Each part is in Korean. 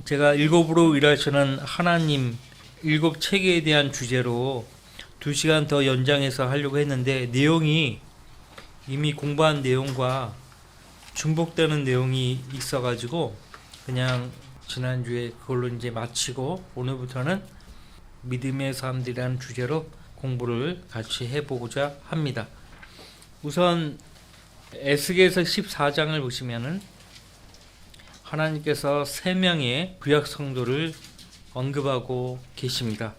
제가 일곱으로 일하시는 하나님 일곱 체계에 대한 주제로 2시간 더 연장해서 하려고 했는데 내용이 이미 공부한 내용과 중복되는 내용이 있어가지고 그냥 지난주에 그걸로 이제 마치고 오늘부터는 믿음의 사람들이라는 주제로 공부를 같이 해보고자 합니다. 우선 에스겔서 14장을 보시면은 하나님께서 3명의 구약 성도를 언급하고 계십니다.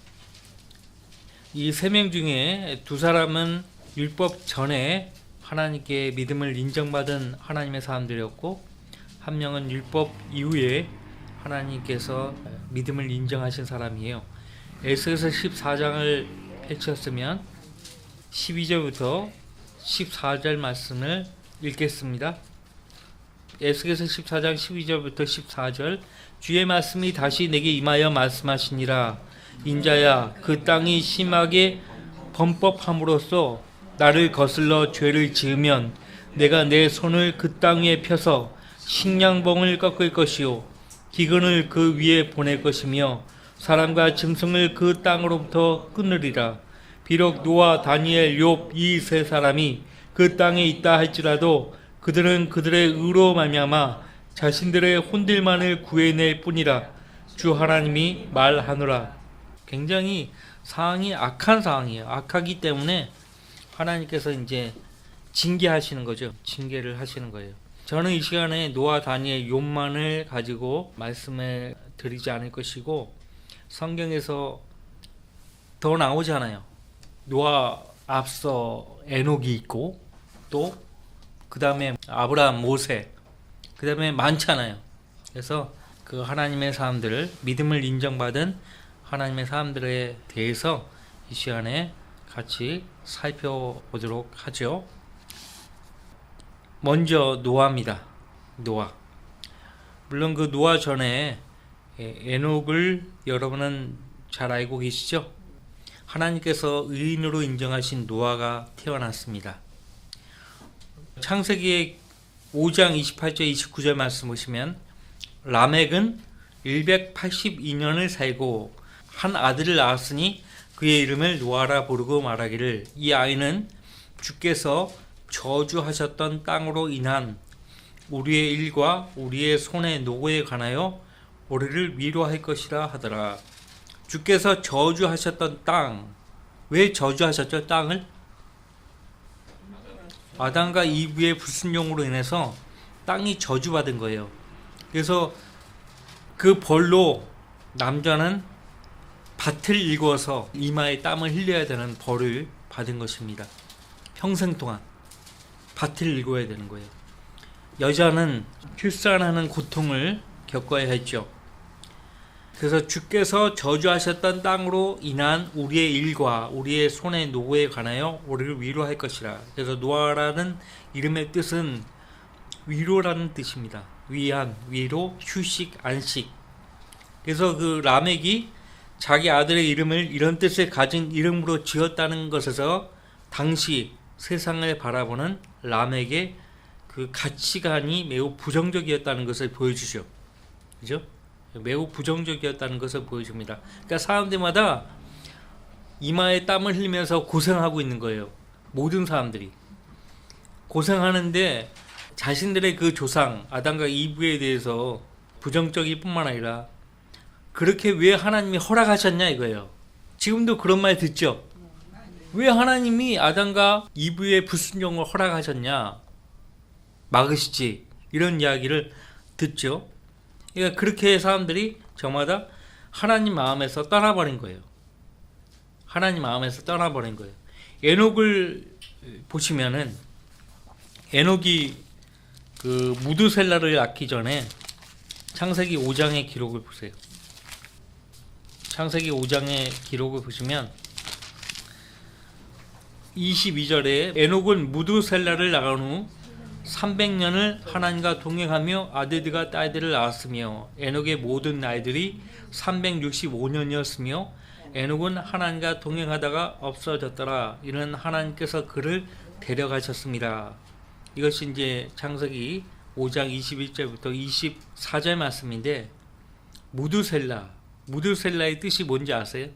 이 3명 중에 2사람은 율법 전에 하나님께 믿음을 인정받은 하나님의 사람들이었고, 1명은 율법 이후에 하나님께서 믿음을 인정하신 사람이에요. 에스겔서 14장을 펼쳤으면 12절부터 14절 말씀을 읽겠습니다. 에스겔서 14장 12절부터 14절. 주의 말씀이 다시 내게 임하여 말씀하시니라. 인자야, 그 땅이 심하게 범법함으로써 나를 거슬러 죄를 지으면 내가 내 손을 그 땅 위에 펴서 식량봉을 꺾을 것이요 기근을 그 위에 보낼 것이며 사람과 짐승을 그 땅으로부터 끊으리라. 비록 노아, 다니엘, 욥 이 3사람이 그 땅에 있다 할지라도 그들은 그들의 의로 말미암아 자신들의 혼들만을 구해낼 뿐이라. 주 하나님이 말하노라. 굉장히 상황이 악한 상황이에요. 악하기 때문에 하나님께서 이제 징계하시는 거죠. 징계를 하시는 거예요. 저는 이 시간에 노아, 다니엘, 욥만을 가지고 말씀을 드리지 않을 것이고, 성경에서 더 나오잖아요. 노아 앞서 에녹이 있고, 또 그 다음에 아브라함, 모세, 그 다음에 많잖아요. 그래서 그 하나님의 사람들을, 믿음을 인정받은 하나님의 사람들에 대해서 이 시간에 같이 살펴보도록 하죠. 먼저 노아입니다. 노아. 물론 그 노아 전에 에녹을 여러분은 잘 알고 계시죠? 하나님께서 의인으로 인정하신 노아가 태어났습니다. 창세기 5장 28절 29절 말씀 보시면 라멕은 182년을 살고 한 아들을 낳았으니 그의 이름을 노아라 부르고 말하기를 이 아이는 주께서 저주하셨던 땅으로 인한 우리의 일과 우리의 손의 노고에 관하여 우리를 위로할 것이라 하더라. 주께서 저주하셨던 땅, 왜 저주하셨죠? 땅을? 아담과 이브의 불순종으로 인해서 땅이 저주받은 거예요. 그래서 그 벌로 남자는 밭을 일궈서 이마에 땀을 흘려야 되는 벌을 받은 것입니다. 평생 동안 밭을 일궈야 되는 거예요. 여자는 출산하는 고통을 겪어야 했죠. 그래서 주께서 저주하셨던 땅으로 인한 우리의 일과 우리의 손의 노고에 관하여 우리를 위로할 것이라. 그래서 노아라는 이름의 뜻은 위로라는 뜻입니다. 위안, 위로, 휴식, 안식. 그래서 그 라멕이 자기 아들의 이름을 이런 뜻을 가진 이름으로 지었다는 것에서 당시 세상을 바라보는 라멕의 그 가치관이 매우 부정적이었다는 것을 보여주죠. 그죠? 매우 부정적이었다는 것을 보여줍니다. 그러니까 사람들마다 이마에 땀을 흘리면서 고생하고 있는 거예요. 모든 사람들이 고생하는데 자신들의 그 조상 아담과 이브에 대해서 부정적일 뿐만 아니라 그렇게 왜 하나님이 허락하셨냐 이거예요. 지금도 그런 말 듣죠. 왜 하나님이 아담과 이브의 불순종을 허락하셨냐, 막으시지, 이런 이야기를 듣죠. 그러니까 그렇게 사람들이 저마다 하나님 마음에서 떠나버린 거예요. 하나님 마음에서 떠나버린 거예요. 에녹을 보시면은 에녹이 그 무드셀라를 낳기 전에 창세기 5장의 기록을 보세요. 창세기 5장의 기록을 보시면 22절에 에녹은 무드셀라를 낳은 후 300년을 하나님과 동행하며 아들들과 딸들을 낳았으며 에녹의 모든 날들이 365년이었으며 에녹은 하나님과 동행하다가 없어졌더라. 이는 하나님께서 그를 데려가셨습니다. 이것이 이제 창세기 5장 21절부터 24절 말씀인데 무드셀라. 무드셀라의 뜻이 뭔지 아세요?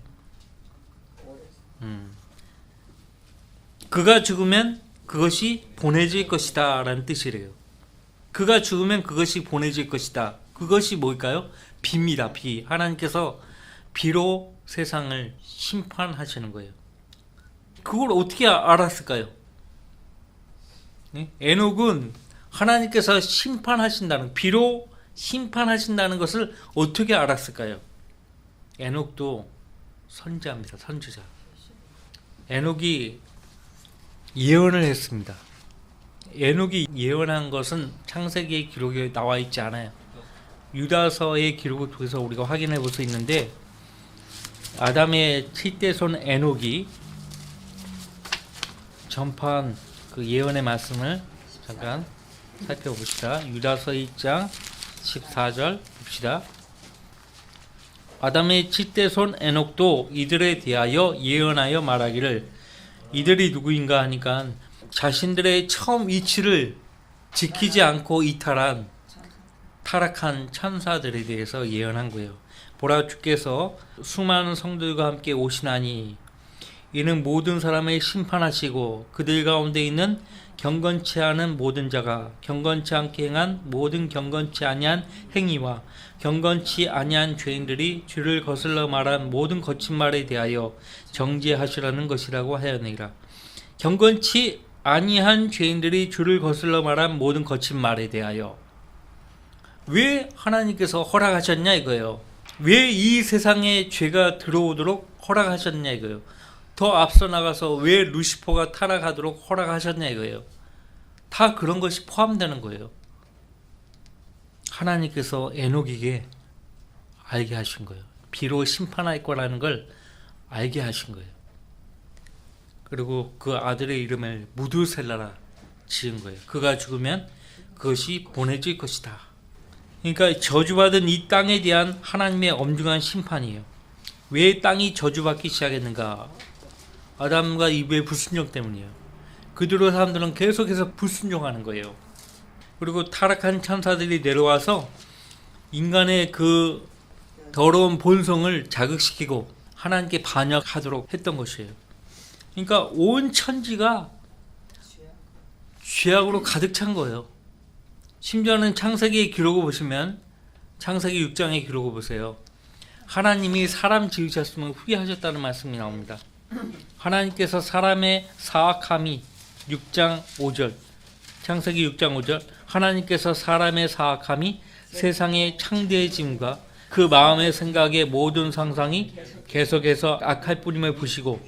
그가 죽으면 그것이 보내질 것이다 라는 뜻이래요. 그가 죽으면 그것이 보내질 것이다. 그것이 뭘까요? 비입니다. 비. 하나님께서 비로 세상을 심판하시는 거예요. 그걸 어떻게 알았을까요? 네? 에녹은 하나님께서 심판하신다는, 비로 심판하신다는 것을 어떻게 알았을까요? 에녹도 선지자입니다. 선지자. 에녹이 예언을 했습니다. 에녹이 예언한 것은 창세기의 기록에 나와 있지 않아요. 유다서의 기록을 통해서 우리가 확인해 볼 수 있는데, 아담의 7대 손 에녹이 전파한 그 예언의 말씀을 잠깐 살펴봅시다. 유다서 1장 14절 봅시다. 아담의 7대 손 에녹도 이들에 대하여 예언하여 말하기를, 이들이 누구인가 하니까 자신들의 처음 위치를 지키지 않고 이탈한 타락한 천사들에 대해서 예언한 거예요. 보라, 주께서 수많은 성들과 함께 오시나니 이는 모든 사람을 심판하시고 그들 가운데 있는 경건치 않은 모든 자가 경건치 않게 행한 모든 경건치 아니한 행위와 경건치 아니한 죄인들이 주를 거슬러 말한 모든 거친 말에 대하여 정죄하시라는 것이라고 하였느니라. 경건치 아니한 죄인들이 주를 거슬러 말한 모든 거친 말에 대하여, 왜 하나님께서 허락하셨냐 이거예요. 왜 이 세상에 죄가 들어오도록 허락하셨냐 이거예요. 더 앞서 나가서 왜 루시퍼가 타락하도록 허락하셨냐 이거예요. 다 그런 것이 포함되는 거예요. 하나님께서 에녹에게 알게 하신 거예요. 비로 심판할 거라는 걸 알게 하신 거예요. 그리고 그 아들의 이름을 무드셀라라 지은 거예요. 그가 죽으면 그것이 보내질 것이다. 그러니까 저주받은 이 땅에 대한 하나님의 엄중한 심판이에요. 왜 땅이 저주받기 시작했는가? 아담과 이브의 불순종 때문이에요. 그대로 사람들은 계속해서 불순종하는 거예요. 그리고 타락한 천사들이 내려와서 인간의 그 더러운 본성을 자극시키고 하나님께 반역하도록 했던 것이에요. 그러니까 온 천지가 죄악으로 가득 찬 거예요. 심지어는 창세기의 기록을 보시면, 창세기 6장의 기록을 보세요. 하나님이 사람 지으셨으면 후회하셨다는 말씀이 나옵니다. 하나님께서 사람의 사악함이 6장 5절, 창세기 6장 5절, 하나님께서 사람의 사악함이 세상의 창대해짐과 그 마음의 생각의 모든 상상이 계속해서 악할 뿌림을 부시고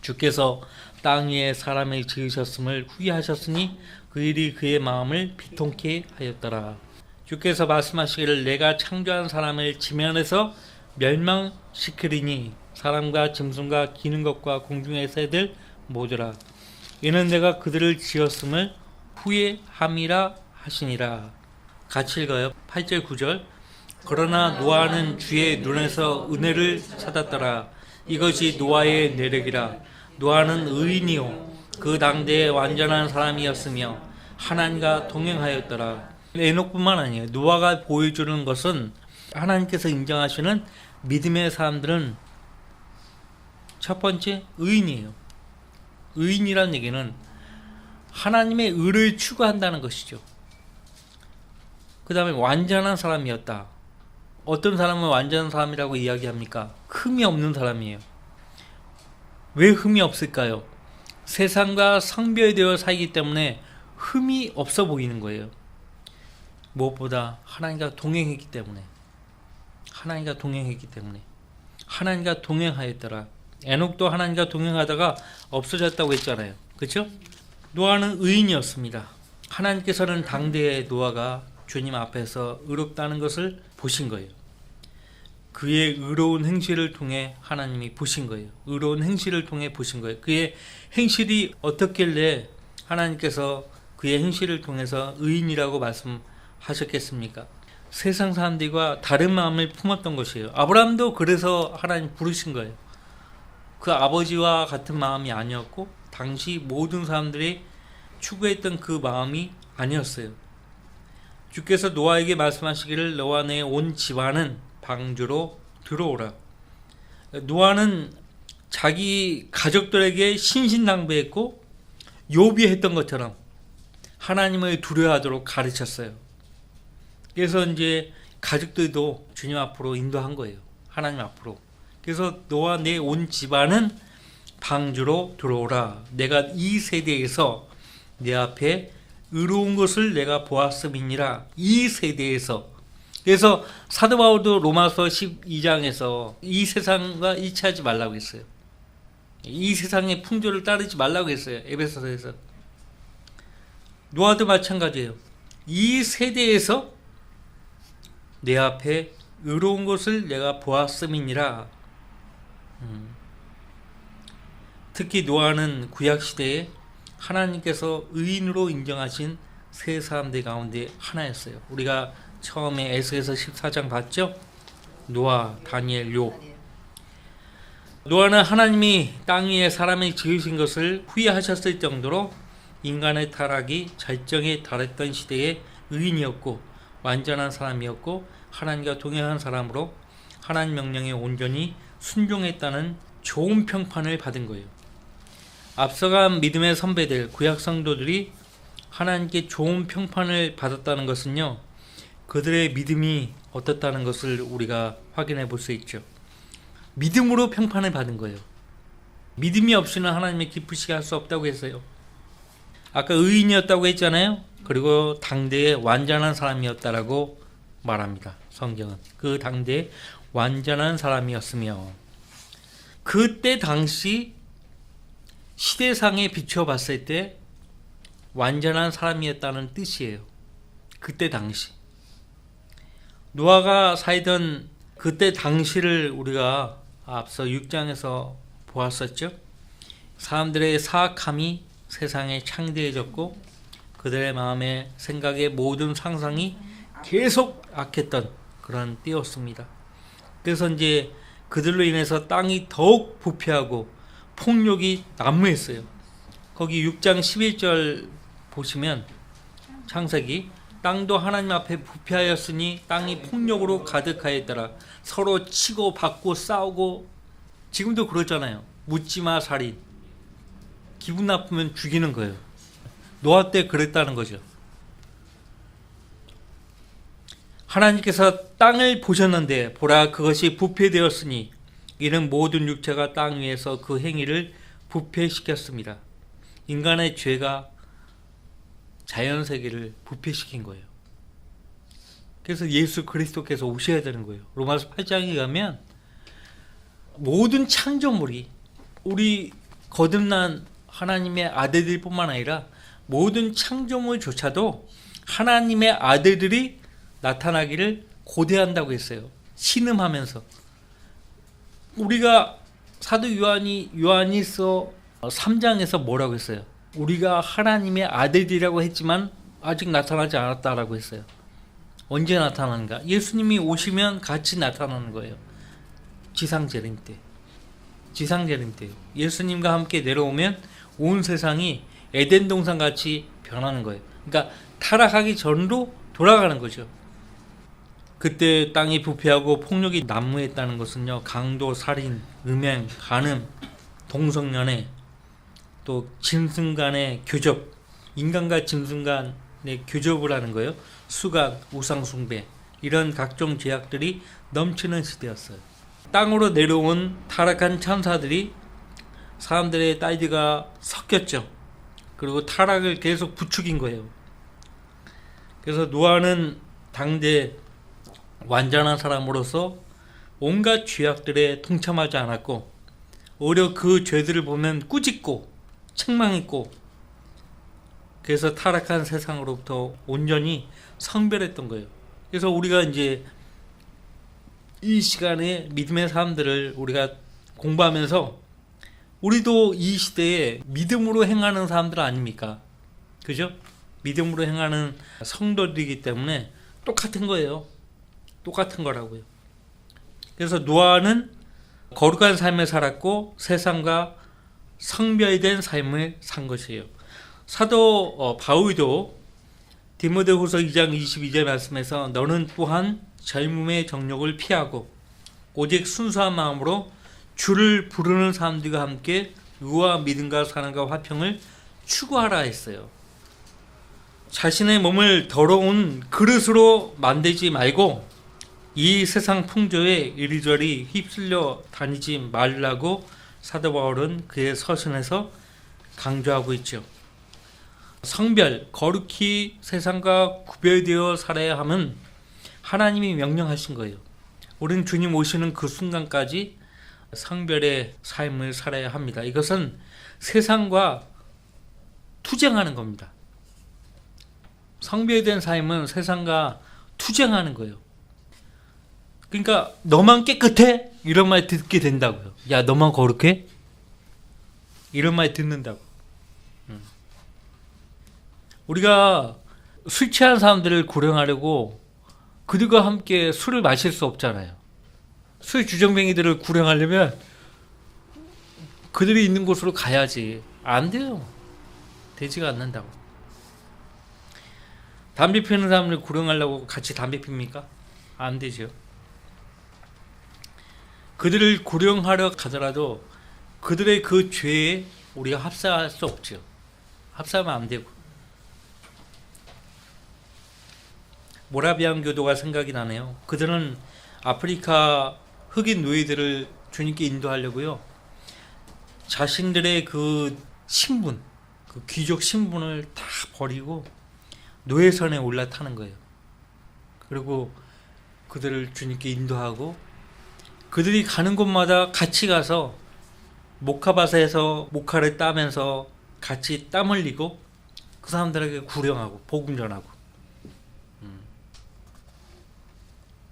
주께서 땅 위에 사람을 지으셨음을 후회하셨으니 그 일이 그의 마음을 비통케 하였더라. 주께서 말씀하시기를, 내가 창조한 사람을 지면에서 멸망시키리니 사람과 짐승과 기는 것과 공중의 새들 모두라. 이는 내가 그들을 지었음을 후회함이라 하시니라. 같이 읽어요. 8절 9절. 그러나 노아는 주의 눈에서 은혜를 찾았더라. 이것이 노아의 내력이라. 노아는 의인이요 그 당대에 완전한 사람이었으며 하나님과 동행하였더라. 에녹뿐만 아니에요. 노아가 보여주는 것은 하나님께서 인정하시는 믿음의 사람들은 첫 번째 의인이에요. 의인이라는 얘기는 하나님의 의를 추구한다는 것이죠. 그 다음에 완전한 사람이었다. 어떤 사람은 완전한 사람이라고 이야기합니까? 흠이 없는 사람이에요. 왜 흠이 없을까요? 세상과 성별되어 살기 때문에 흠이 없어 보이는 거예요. 무엇보다 하나님과 동행했기 때문에, 하나님과 동행하였더라. 에녹도 하나님과 동행하다가 없어졌다고 했잖아요. 그렇죠? 노아는 의인이었습니다. 하나님께서는 당대의 노아가 주님 앞에서 의롭다는 것을 보신 거예요. 그의 의로운 행실을 통해 하나님이 보신 거예요. 의로운 행실을 통해 보신 거예요. 그의 행실이 어떻길래 하나님께서 그의 행실을 통해서 의인이라고 말씀하셨겠습니까? 세상 사람들과 다른 마음을 품었던 것이에요. 아브라함도 그래서 하나님 부르신 거예요. 그 아버지와 같은 마음이 아니었고 당시 모든 사람들이 추구했던 그 마음이 아니었어요. 주께서 노아에게 말씀하시기를, 너와 내 온 집안은 방주로 들어오라. 노아는 자기 가족들에게 신신당부했고 욥이 했던 것처럼 하나님을 두려워하도록 가르쳤어요. 그래서 이제 가족들도 주님 앞으로 인도한 거예요. 하나님 앞으로. 그래서 너와 내 온 집안은 방주로 들어오라. 내가 이 세대에서 내 앞에 의로운 것을 내가 보았음이니라. 이 세대에서. 그래서 사도 바울도 로마서 12장에서 이 세상과 일치하지 말라고 했어요. 이 세상의 풍조를 따르지 말라고 했어요. 에베소서에서. 노아도 마찬가지예요. 이 세대에서 내 앞에 의로운 것을 내가 보았음이니라. 특히 노아는 구약시대에 하나님께서 의인으로 인정하신 세 사람들 가운데 하나였어요. 우리가 처음에 에스겔서 14장 봤죠? 노아, 다니엘, 욥. 노아는 하나님이 땅 위에 사람을 지으신 것을 후회하셨을 정도로 인간의 타락이 절정에 달했던 시대에 의인이었고 완전한 사람이었고 하나님과 동행한 사람으로 하나님 명령에 온전히 순종했다는 좋은 평판을 받은 거예요. 앞서간 믿음의 선배들, 구약 성도들이 하나님께 좋은 평판을 받았다는 것은요, 그들의 믿음이 어떻다는 것을 우리가 확인해 볼 수 있죠. 믿음으로 평판을 받은 거예요. 믿음이 없이는 하나님의 기쁘시게 할 수 없다고 했어요. 아까 의인이었다고 했잖아요. 그리고 당대에 완전한 사람이었다라고 말합니다. 성경은. 그 당대에 완전한 사람이었으며 그때 당시 시대상에 비춰봤을 때 완전한 사람이었다는 뜻이에요. 그때 당시. 노아가 살던 그때 당시를 우리가 앞서 6장에서 보았었죠. 사람들의 사악함이 세상에 창대해졌고 그들의 마음의 생각의 모든 상상이 계속 악했던 그런 때였습니다. 그래서 이제 그들로 인해서 땅이 더욱 부패하고 폭력이 난무했어요. 거기 6장 11절 보시면 창세기 땅도 하나님 앞에 부패하였으니 땅이 폭력으로 가득하였더라. 서로 치고 받고 싸우고 지금도 그러잖아요. 묻지마 살인. 기분 나쁘면 죽이는 거예요. 노아 때 그랬다는 거죠. 하나님께서 땅을 보셨는데 보라 그것이 부패되었으니 이는 모든 육체가 땅 위에서 그 행위를 부패시켰습니다. 인간의 죄가 자연세계를 부패시킨 거예요. 그래서 예수 그리스도께서 오셔야 되는 거예요. 로마서 8장에 가면 모든 창조물이 우리 거듭난 하나님의 아들들 뿐만 아니라 모든 창조물조차도 하나님의 아들들이 나타나기를 고대한다고 했어요. 신음하면서. 우리가 사도 요한일서 3장에서 뭐라고 했어요? 우리가 하나님의 아들이라고 했지만 아직 나타나지 않았다라고 했어요. 언제 나타나는가? 예수님이 오시면 같이 나타나는 거예요. 지상재림 때. 지상재림 때. 예수님과 함께 내려오면 온 세상이 에덴 동산 같이 변하는 거예요. 그러니까 타락하기 전으로 돌아가는 거죠. 그때 땅이 부패하고 폭력이 난무했다는 것은요, 강도, 살인, 음행, 간음, 동성연애, 또 짐승 간의 교접, 인간과 짐승 간의 교접을 하는 거예요. 수간, 우상숭배, 이런 각종 죄악들이 넘치는 시대였어요. 땅으로 내려온 타락한 천사들이 사람들의 딸들과 섞였죠. 그리고 타락을 계속 부추긴 거예요. 그래서 노아는 당대 완전한 사람으로서 온갖 죄악들에 동참하지 않았고 오히려 그 죄들을 보면 꾸짖고 책망했고 그래서 타락한 세상으로부터 온전히 성별했던 거예요. 그래서 우리가 이제 이 시간에 믿음의 사람들을 우리가 공부하면서 우리도 이 시대에 믿음으로 행하는 사람들 아닙니까? 그죠? 믿음으로 행하는 성도들이기 때문에 똑같은 거예요. 똑같은 거라고요. 그래서 노아는 거룩한 삶을 살았고 세상과 성별된 삶을 산 것이에요. 사도 바울도 디모데후서 2장 22절 말씀에서 너는 또한 젊음의 정욕을 피하고 오직 순수한 마음으로 주를 부르는 사람들과 함께 의와 믿음과 사랑과 화평을 추구하라 했어요. 자신의 몸을 더러운 그릇으로 만들지 말고 이 세상 풍조에 이리저리 휩쓸려 다니지 말라고 사도 바울은 그의 서신에서 강조하고 있죠. 성별, 거룩히 세상과 구별되어 살아야 함은 하나님이 명령하신 거예요. 우리는 주님 오시는 그 순간까지 성별의 삶을 살아야 합니다. 이것은 세상과 투쟁하는 겁니다. 성별된 삶은 세상과 투쟁하는 거예요. 그러니까 너만 깨끗해? 이런 말 듣게 된다고요. 야, 너만 거룩해? 이런 말 듣는다고. 우리가 술 취한 사람들을 구령하려고 그들과 함께 술을 마실 수 없잖아요. 술 주정뱅이들을 구령하려면 그들이 있는 곳으로 가야지. 안 돼요. 되지가 않는다고. 담배 피우는 사람을 구령하려고 같이 담배 핍니까? 안 되죠. 그들을 구령하려 가더라도 그들의 그 죄에 우리가 합사할 수 없죠. 합사하면 안 되고. 모라비안 교도가 생각이 나네요. 그들은 아프리카 흑인 노예들을 주님께 인도하려고요. 자신들의 그 신분, 그 귀족 신분을 다 버리고 노예선에 올라타는 거예요. 그리고 그들을 주님께 인도하고 그들이 가는 곳마다 같이 가서 모카밭에서 모카를 따면서 같이 땀 흘리고 그 사람들에게 구령하고 복음 전하고.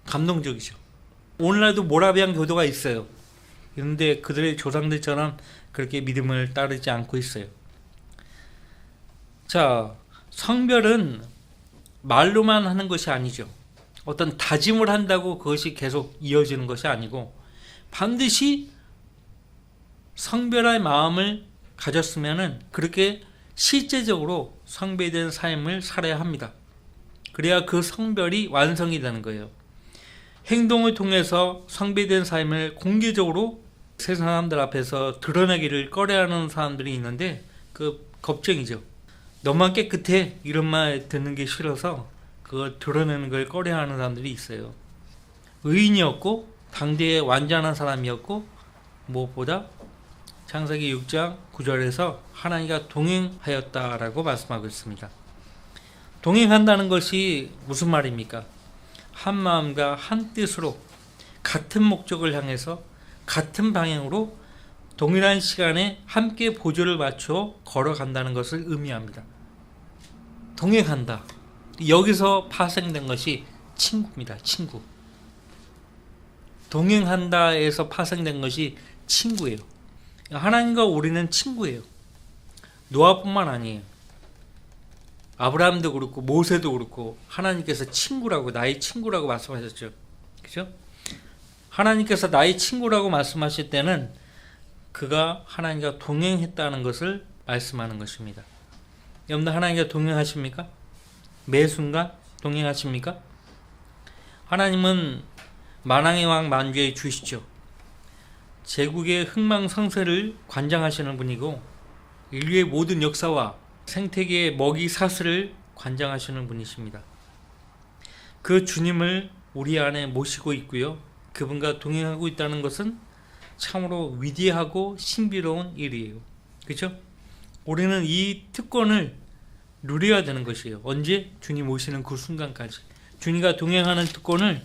감동적이죠. 오늘날도 모라비안 교도가 있어요. 그런데 그들의 조상들처럼 그렇게 믿음을 따르지 않고 있어요. 자, 성별은 말로만 하는 것이 아니죠. 어떤 다짐을 한다고 그것이 계속 이어지는 것이 아니고 반드시 성별의 마음을 가졌으면은 그렇게 실제적으로 성별된 삶을 살아야 합니다. 그래야 그 성별이 완성이 되는 거예요. 행동을 통해서 성별된 삶을 공개적으로 세상 사람들 앞에서 드러내기를 꺼려하는 사람들이 있는데 그 겁쟁이죠. 너만 깨끗해 이런 말 듣는 게 싫어서 그걸 드러내는 걸 꺼려하는 사람들이 있어요. 의인이었고 당대에 완전한 사람이었고 무엇보다 창세기 6장 9절에서 하나님과 동행하였다라고 말씀하고 있습니다. 동행한다는 것이 무슨 말입니까? 한 마음과 한 뜻으로 같은 목적을 향해서 같은 방향으로 동일한 시간에 함께 보조를 맞춰 걸어간다는 것을 의미합니다. 동행한다. 여기서 파생된 것이 친구입니다. 친구. 동행한다에서 파생된 것이 친구예요. 하나님과 우리는 친구예요. 노아뿐만 아니에요. 아브라함도 그렇고 모세도 그렇고 하나님께서 친구라고 나의 친구라고 말씀하셨죠. 그죠? 하나님께서 나의 친구라고 말씀하실 때는 그가 하나님과 동행했다는 것을 말씀하는 것입니다. 여러분들 하나님과 동행하십니까? 매 순간 동행하십니까? 하나님은 만왕의 왕 만주의 주시죠. 제국의 흥망성쇠를 관장하시는 분이고 인류의 모든 역사와 생태계의 먹이 사슬을 관장하시는 분이십니다. 그 주님을 우리 안에 모시고 있고요. 그분과 동행하고 있다는 것은 참으로 위대하고 신비로운 일이에요. 그렇죠? 우리는 이 특권을 누려야 되는 것이에요. 언제? 주님 오시는 그 순간까지. 주님과 동행하는 특권을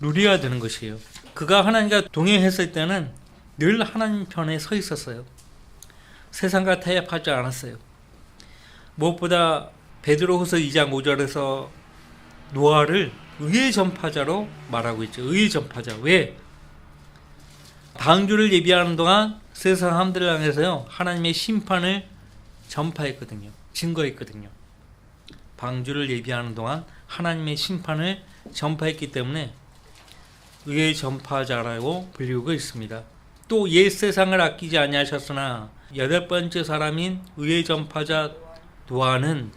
누려야 되는 것이에요. 그가 하나님과 동행했을 때는 늘 하나님 편에 서 있었어요. 세상과 타협하지 않았어요. 무엇보다 베드로후서 2장 5절에서 노아를 의의 전파자로 말하고 있죠. 의의 전파자. 왜? 방주를 예비하는 동안 세상 사람들을 향해서요 하나님의 심판을 전파했거든요. 증거했거든요. 방주를 예비하는 동안 하나님의 심판을 전파했기 때문에 의의 전파자라고 불리고 있습니다. 또 옛 세상을 아끼지 아니하셨으나 여덟 번째 사람인 의의 전파자 노아는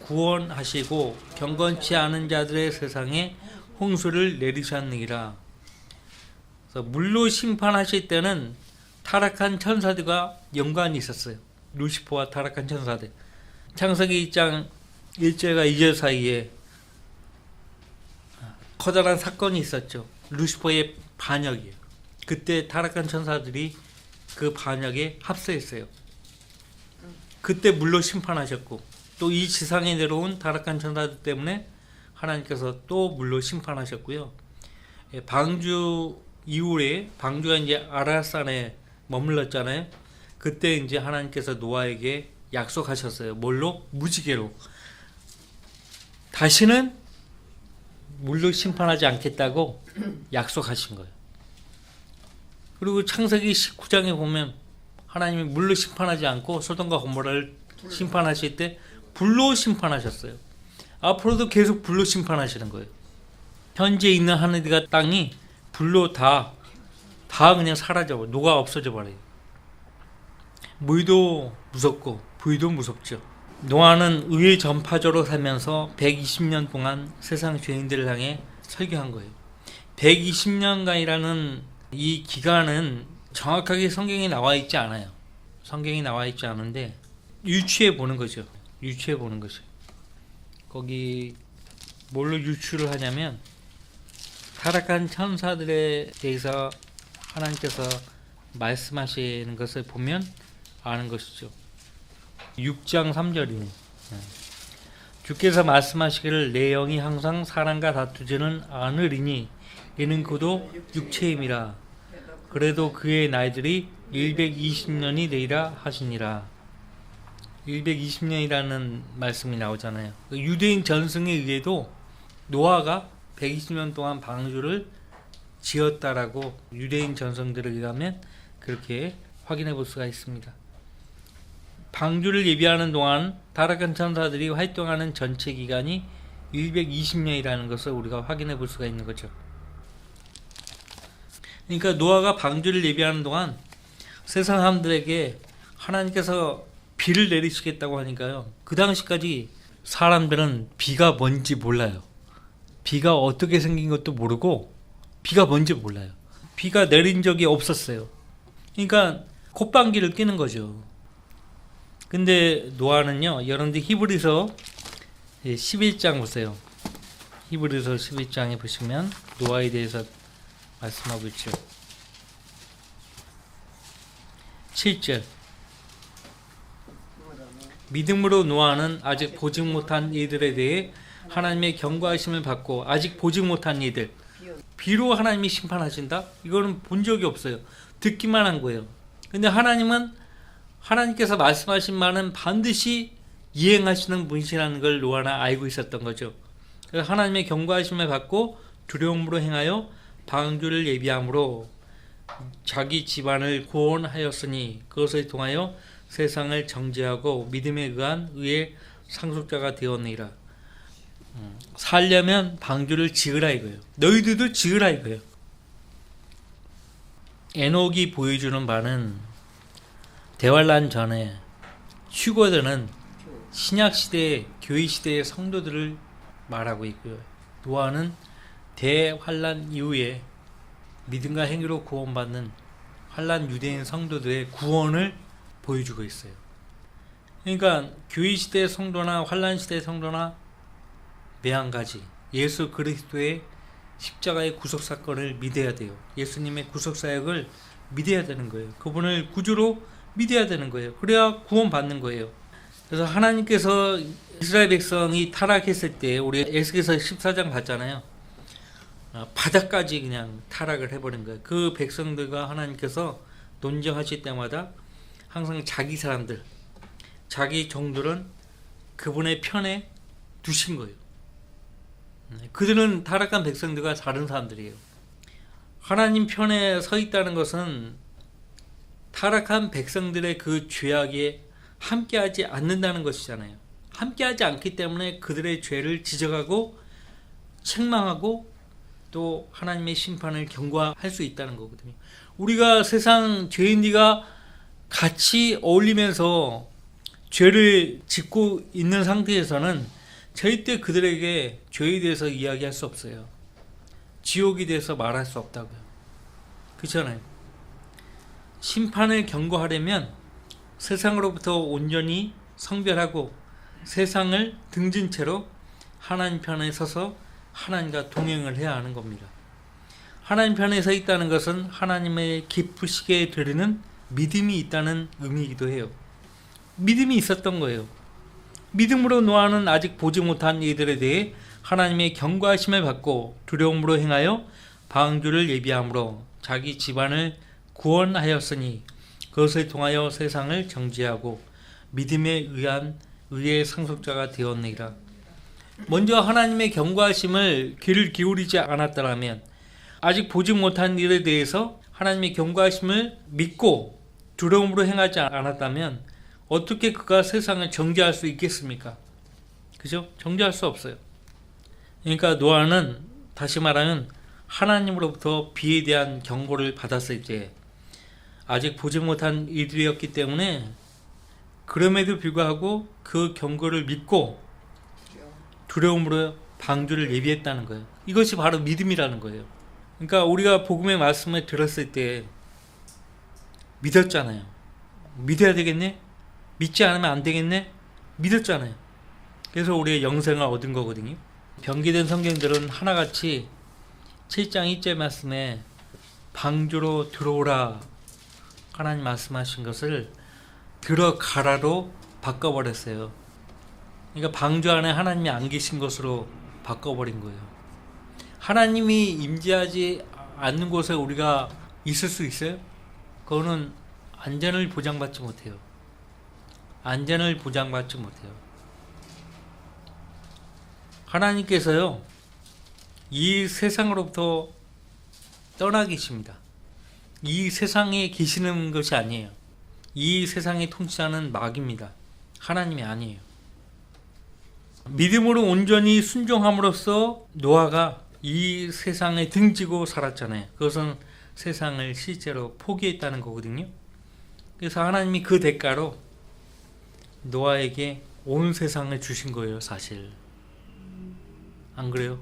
구원하시고 경건치 않은 자들의 세상에 홍수를 내리셨느니라. 그래서 물로 심판하실 때는 타락한 천사들과 연관이 있었어요. 루시퍼와 타락한 천사들. 창세기 1장 1절과 2절 사이에 커다란 사건이 있었죠. 루시퍼의 반역이에요. 그때 타락한 천사들이 그 반역에 합세했어요. 그때 물로 심판하셨고, 또 이 지상에 내려온 타락한 천사들 때문에 하나님께서 또 물로 심판하셨고요. 방주 이후에, 방주가 이제 아라산에 머물렀잖아요. 그때 이제 하나님께서 노아에게 약속하셨어요. 뭘로? 무지개로. 다시는 물로 심판하지 않겠다고 약속하신 거예요. 그리고 창세기 19장에 보면 하나님이 물로 심판하지 않고 소돔과 고모라를 심판하실 때 불로 심판하셨어요. 앞으로도 계속 불로 심판하시는 거예요. 현재 있는 하늘과 땅이 불로 다 그냥 사라져버려요. 녹아 없어져 버려요. 물도 무섭고 불도 무섭죠. 노아는 의의 전파자로 살면서 120년 동안 세상 죄인들을 향해 설교한 거예요. 120년간이라는 이 기간은 정확하게 성경에 나와 있지 않아요. 성경에 나와 있지 않은데 유추해 보는 거죠. 유추해 보는 거죠. 거기 뭘로 유추를 하냐면 타락한 천사들에 대해서 하나님께서 말씀하시는 것을 보면 아는 것이죠. 6장 3절이네. 주께서 말씀하시기를 내 영이 항상 사람과 다투지는 않으리니 이는 그도 육체임이라. 그래도 그의 나이들이 120년이 되리라 하시니라. 120년이라는 말씀이 나오잖아요. 유대인 전승에 의해도 노아가 120년 동안 방주를 지었다라고 유대인 전승들에 의하면 그렇게 확인해 볼 수가 있습니다. 방주를 예비하는 동안 타락한 천사들이 활동하는 전체 기간이 120년이라는 것을 우리가 확인해 볼 수가 있는 거죠. 그러니까 노아가 방주를 예비하는 동안 세상 사람들에게 하나님께서 비를 내리시겠다고 하니까요. 그 당시까지 사람들은 비가 뭔지 몰라요. 비가 어떻게 생긴 것도 모르고 비가 뭔지 몰라요. 비가 내린 적이 없었어요. 그러니까 콧방귀를 뀌는 거죠. 근데 노아는요. 여러분들 히브리서 11장 보세요. 히브리서 11장에 보시면 노아에 대해서 말씀하고 있죠. 7절 믿음으로 노아는 아직 보지 못한 이들에 대해 하나님의 경고하심을 받고 아직 보지 못한 이들 비로 하나님이 심판하신다? 이거는 본 적이 없어요. 듣기만 한 거예요. 근데 하나님은 하나님께서 말씀하신 말은 반드시 이행하시는 분이시라는 걸 노아는 알고 있었던 거죠. 그래서 하나님의 경고하심을 받고 두려움으로 행하여 방주를 예비함으로 자기 집안을 구원하였으니 그것을 통하여 세상을 정죄하고 믿음에 의한 의의 상속자가 되었느니라. 살려면 방주를 지으라 이거예요. 너희들도 지으라 이거예요. 에녹이 보여주는 바는 대환란 전에 휴거되는 신약시대 교회시대의 성도들을 말하고 있고요. 노아는 대환란 이후에 믿음과 행위로 구원받는 환란 유대인 성도들의 구원을 보여주고 있어요. 그러니까 교회시대 성도나 환란시대 성도나 매한가지 예수 그리스도의 십자가의 구속사건을 믿어야 돼요. 예수님의 구속사역을 믿어야 되는 거예요. 그분을 구주로 믿어야 되는 거예요. 그래야 구원받는 거예요. 그래서 하나님께서 이스라엘 백성이 타락했을 때 우리 에스겔서 14장 봤잖아요. 바닥까지 그냥 타락을 해버린 거예요. 그 백성들과 하나님께서 논쟁하실 때마다 항상 자기 사람들, 자기 종들은 그분의 편에 두신 거예요. 그들은 타락한 백성들과 다른 사람들이에요. 하나님 편에 서 있다는 것은 타락한 백성들의 그 죄악에 함께하지 않는다는 것이잖아요. 함께하지 않기 때문에 그들의 죄를 지적하고 책망하고 또 하나님의 심판을 경고할 수 있다는 거거든요. 우리가 세상 죄인들과 같이 어울리면서 죄를 짓고 있는 상태에서는 절대 그들에게 죄에 대해서 이야기할 수 없어요. 지옥이 돼서 말할 수 없다고요. 그렇잖아요. 심판을 경고하려면 세상으로부터 온전히 성별하고 세상을 등진 채로 하나님 편에 서서 하나님과 동행을 해야 하는 겁니다. 하나님 편에 서 있다는 것은 하나님의 기쁘시게 드리는 믿음이 있다는 의미이기도 해요. 믿음이 있었던 거예요. 믿음으로 노아는 아직 보지 못한 이들에 대해 하나님의 경고하심을 받고 두려움으로 행하여 방주를 예비함으로 자기 집안을 구원하였으니 그것을 통하여 세상을 정죄하고 믿음에 의한 의의 상속자가 되었느니라. 먼저 하나님의 경고하심을 귀를 기울이지 않았더라면 아직 보지 못한 일에 대해서 하나님의 경고하심을 믿고 두려움으로 행하지 않았다면 어떻게 그가 세상을 정죄할 수 있겠습니까? 그죠? 정죄할 수 없어요. 그러니까 노아는 다시 말하면 하나님으로부터 비에 대한 경고를 받았을 때 아직 보지 못한 일이었기 때문에 그럼에도 불구하고 그 경고를 믿고 두려움으로 방주를 예비했다는 거예요. 이것이 바로 믿음이라는 거예요. 그러니까 우리가 복음의 말씀을 들었을 때 믿었잖아요. 믿어야 되겠네? 믿지 않으면 안 되겠네? 믿었잖아요. 그래서 우리의 영생을 얻은 거거든요. 변기된 성경들은 하나같이 7장 1절 말씀에 방주로 들어오라 하나님 말씀하신 것을 들어가라로 바꿔버렸어요. 그러니까 방주 안에 하나님이 안 계신 것으로 바꿔버린 거예요. 하나님이 임재하지 않는 곳에 우리가 있을 수 있어요? 그거는 안전을 보장받지 못해요. 안전을 보장받지 못해요. 하나님께서요, 이 세상으로부터 떠나 계십니다. 이 세상에 계시는 것이 아니에요. 이 세상에 통치하는 마귀입니다. 하나님이 아니에요. 믿음으로 온전히 순종함으로써 노아가 이 세상에 등지고 살았잖아요. 그것은 세상을 실제로 포기했다는 거거든요. 그래서 하나님이 그 대가로 노아에게 온 세상을 주신 거예요, 사실. 안 그래요?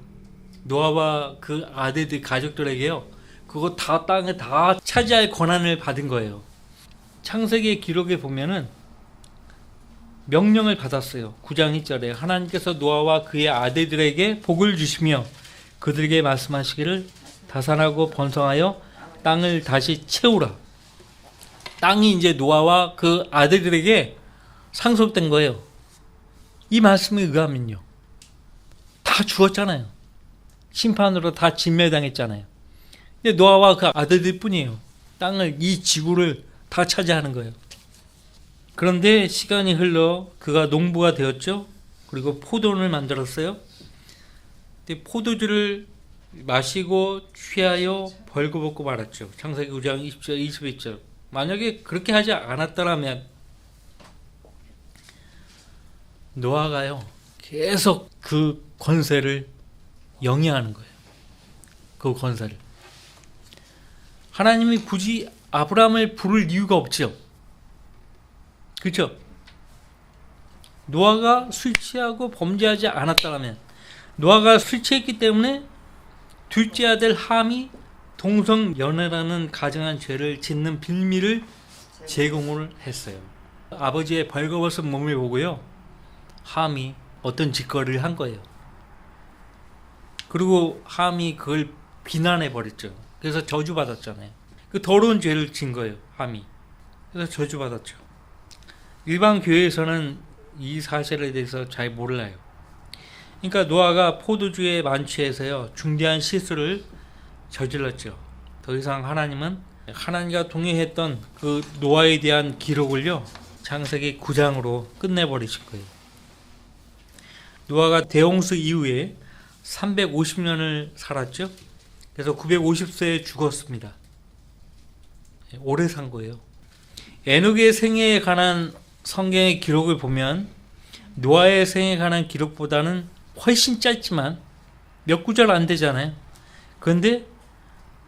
노아와 그 아들들 가족들에게요, 그거 다 땅에 다 차지할 권한을 받은 거예요. 창세기 기록에 보면은 명령을 받았어요. 9장 1절에 하나님께서 노아와 그의 아들들에게 복을 주시며 그들에게 말씀하시기를 다산하고 번성하여 땅을 다시 채우라. 땅이 이제 노아와 그 아들들에게 상속된 거예요. 이 말씀에 의하면요, 다 죽었잖아요. 심판으로 다 진멸당했잖아요. 근데 노아와 그 아들들 뿐이에요. 땅을, 이 지구를 다 차지하는 거예요. 그런데 시간이 흘러 그가 농부가 되었죠. 그리고 포도를 만들었어요. 근데 포도주를 마시고 취하여 벌거벗고 말았죠. 창세기 9장 20절 21절. 만약에 그렇게 하지 않았더라면 노아가요, 계속 그 권세를 영위하는 거예요. 그 권세를. 하나님이 굳이 아브라함을 부를 이유가 없죠. 그렇죠? 노아가 술 취하고 범죄하지 않았다면, 노아가 술 취했기 때문에 둘째 아들 함이 동성연애라는 가증한 죄를 짓는 빌미를 제공을 했어요. 아버지의 벌거벗은 몸을 보고요, 함이 어떤 짓거리를 한 거예요. 그리고 함이 그걸 비난해 버렸죠. 그래서 저주받았잖아요. 그 더러운 죄를 진 거예요, 함이. 그래서 저주받았죠. 일반 교회에서는 이 사실에 대해서 잘 몰라요. 그러니까 노아가 포도주에 만취해서요, 중대한 실수를 저질렀죠. 더 이상 하나님은 하나님과 동행했던 그 노아에 대한 기록을요, 창세기 9장으로 끝내버리실 거예요. 노아가 대홍수 이후에 350년을 살았죠. 그래서 950세에 죽었습니다. 오래 산 거예요. 에녹의 생애에 관한 성경의 기록을 보면 노아의 생애에 관한 기록보다는 훨씬 짧지만 몇 구절 안 되잖아요. 그런데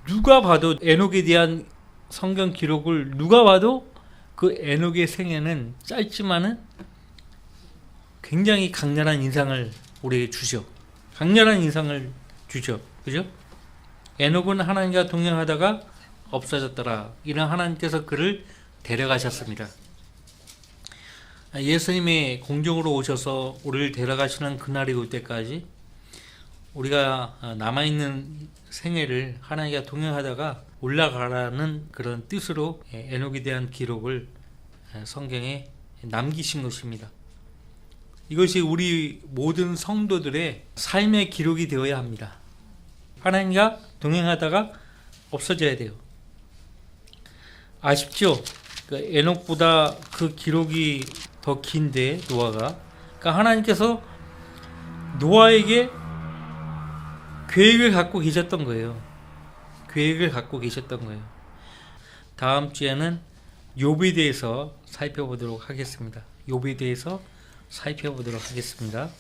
누가 봐도 에녹에 대한 성경 기록을 누가 봐도 그 에녹의 생애는 짧지만은 굉장히 강렬한 인상을 우리에게 주죠. 강렬한 인상을 주죠. 그죠? 에녹은 하나님과 동행하다가 없어졌더라. 이는 하나님께서 그를 데려가셨습니다. 예수님이 공중으로 오셔서 우리를 데려가시는 그날이 올 때까지 우리가 남아있는 생애를 하나님과 동행하다가 올라가라는 그런 뜻으로 에녹에 대한 기록을 성경에 남기신 것입니다. 이것이 우리 모든 성도들의 삶의 기록이 되어야 합니다. 하나님과 동행하다가 없어져야 돼요. 아쉽죠? 에녹보다 그 기록이 더 긴데 노아가. 그러니까 하나님께서 노아에게 계획을 갖고 계셨던 거예요. 계획을 갖고 계셨던 거예요. 다음 주에는 욥에 대해서 살펴보도록 하겠습니다. 욥에 대해서 살펴보도록 하겠습니다.